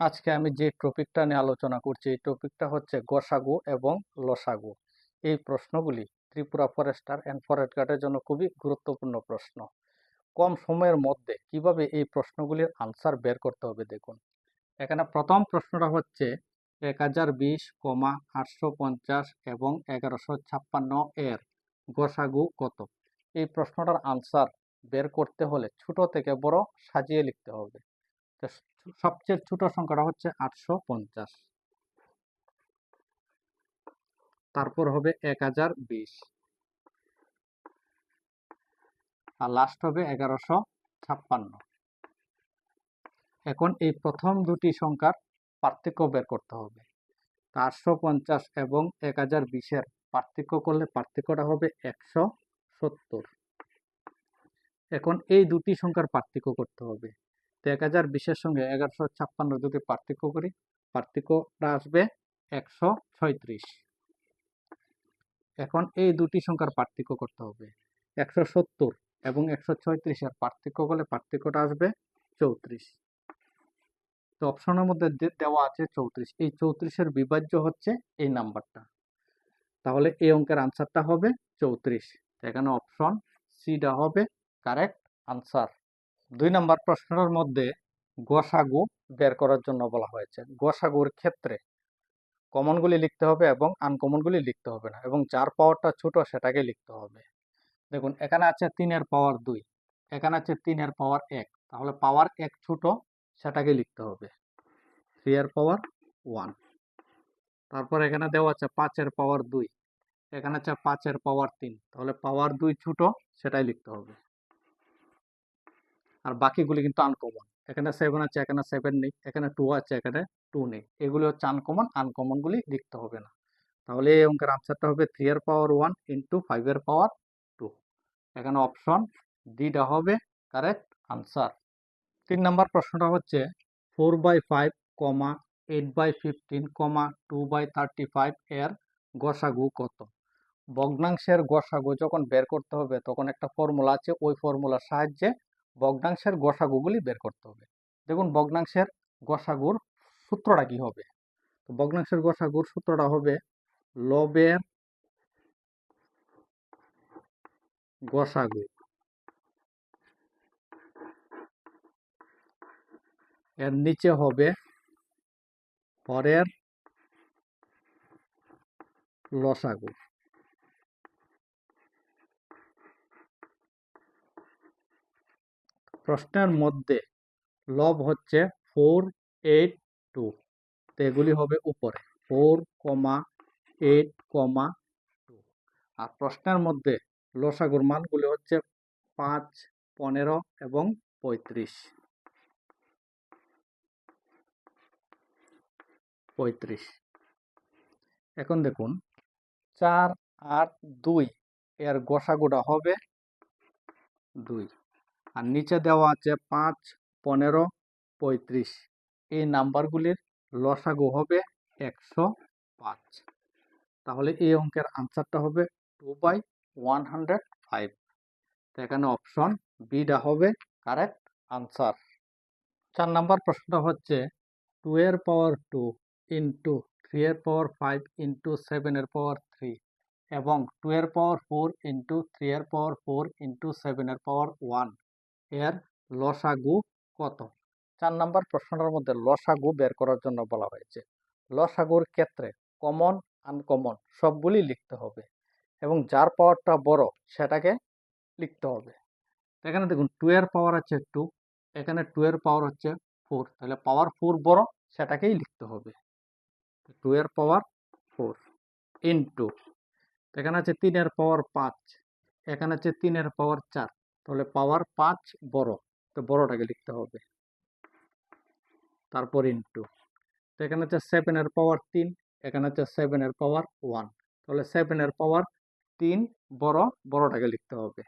আজকে আমি যে টপিকটা নিয়ে আলোচনা করছি এই টপিকটা হচ্ছে গসাগু এবং লসাগু। এই প্রশ্নগুলি ত্রিপুরা ফরেস্টার অ্যান্ড ফরেস্ট গার্ডের জন্য খুবই গুরুত্বপূর্ণ প্রশ্ন। কম সময়ের মধ্যে কিভাবে এই প্রশ্নগুলির আনসার বের করতে হবে দেখুন। এখানে প্রথম প্রশ্নটা হচ্ছে 1020,850 এবং 1156 এর গসাগু কত। এই প্রশ্নটার আনসার বের করতে হলে ছোট থেকে বড় সাজিয়ে লিখতে হবে। সবচেয়ে ছোট সংখ্যাটা হচ্ছে 850, তারপর হবে 1020, আর লাস্ট হবে 1156। এখন এই প্রথম দুটি সংখ্যার পার্থক্য বের করতে হবে। 850 এবং 1020-এর পার্থক্য করলে পার্থক্যটা হবে 170। এখন এই দুটি সংখ্যার পার্থক্য করতে হবে। তো 1020-এর সঙ্গে 1156 যদি পার্থক্য করি, পার্থক্যটা আসবে 136। এখন এই দুটি সংখ্যার পার্থক্য করতে হবে। 170 এবং 136-এর পার্থক্য করলে পার্থক্যটা আসবে 34। তো অপশনের মধ্যে দেওয়া আছে 34। এই 34-এর বিভাজ্য হচ্ছে এই নাম্বারটা, তাহলে এই অঙ্কের আনসারটা হবে 34। এখানে অপশন সিটা হবে কারেক্ট আনসার। 2 নম্বর প্রশ্নের মধ্যে গসাগু বের করার জন্য বলা হয়েছে। গসাগুর ক্ষেত্রে কমনগুলি লিখতে হবে এবং আনকমনগুলি লিখতে হবে না, এবং যার পাওয়ারটা ছোট সেটাকে লিখতে হবে। দেখুন এখানে আছে 3-এর পাওয়ার 2, এখানে আছে 3-এর পাওয়ার 1, তাহলে পাওয়ার 1 ছোট সেটাকে লিখতে হবে। 3-এর পাওয়ার 1, তারপর এখানে দেওয়া আছে 5-এর পাওয়ার 2, এখানে আছে 5-এর পাওয়ার 3, তাহলে পাওয়ার 2 ছোট সেটাই লিখতে হবে। আর বাকিগুলি কিন্তু আনকমন। এখানে 7 আছে, এখানে 7 নেই, এখানে 2 আছে, এখানে 2 নেই, এগুলি হচ্ছে আনকমন, আনকমনগুলি লিখতে হবে না। তাহলে এই অঙ্কের আনসারটা হবে 3-এর পাওয়ার 1 ইন্টু 5-এর পাওয়ার 2। এখানে অপশন ডিটা হবে কারেক্ট আনসার। 3 নম্বর প্রশ্নটা হচ্ছে 4/5, 8/15, 2/35 এর গসাগু কত। ভগ্নাংশের গসাগু যখন বের করতে হবে তখন একটা ফর্মুলা আছে, ওই ফর্মুলার সাহায্যে ভগ্নাংশের গসাগুগুলি বের করতে হবে। দেখুন ভগ্নাংশের গসাগুর সূত্রটা কি হবে। তো ভগ্নাংশের গসাগুর সূত্রটা হবে লবের গসাগু এর নিচে হবে হরের লসাগু। প্রশ্নের মধ্যে লব হচ্ছে 4, 8, 2, তো এগুলি হবে উপরে 4, 8, 2। আর প্রশ্নের মধ্যে লসাগুর মানগুলি হচ্ছে 5, 15 এবং 35। এখন দেখুন 4, 8, 2 এর গসাগুটা হবে 2, আর নিচে দেওয়া আছে 5, 15, 35। এই নাম্বারগুলির লসাগু হবে 105। তাহলে এই অঙ্কের আনসারটা হবে 2/105। তো এখানে অপশন বিটা হবে কারেক্ট আনসার। 4 নাম্বার প্রশ্নটা হচ্ছে 2-এর পাওয়ার 2 ইন্টু 3-এর পাওয়ার 5 ইন্টু 7-এর পাওয়ার 3 এবং 2-এর পাওয়ার 4 ইন্টু 3-এর পাওয়ার 4 ইন্টু 7-এর পাওয়ার 1 এর লসাগু কত। 4 নাম্বার প্রশ্নটার মধ্যে লসাগু বের করার জন্য বলা হয়েছে। লসাগুর ক্ষেত্রে কমন, আনকমন সবগুলি লিখতে হবে এবং যার পাওয়ারটা বড় সেটাকে লিখতে হবে। এখানে দেখুন 2-এর পাওয়ার আছে 2, এখানে 2-এর পাওয়ার হচ্ছে 4, তাহলে পাওয়ার 4 বড় সেটাকেই লিখতে হবে। 2-এর পাওয়ার 4 ইন্টু, এখানে আছে 3-এর পাওয়ার 5, এখানে আছে 3-এর পাওয়ার 4, তাহলে পাওয়ার 5 বড়, তো বড়টাকে লিখতে হবে। তারপর ইন্টু, তো এখানে হচ্ছে 7-এর পাওয়ার 3, এখানে হচ্ছে 7-এর পাওয়ার 1, তাহলে 7-এর পাওয়ার 3 বড়, বড়টাকে লিখতে হবে।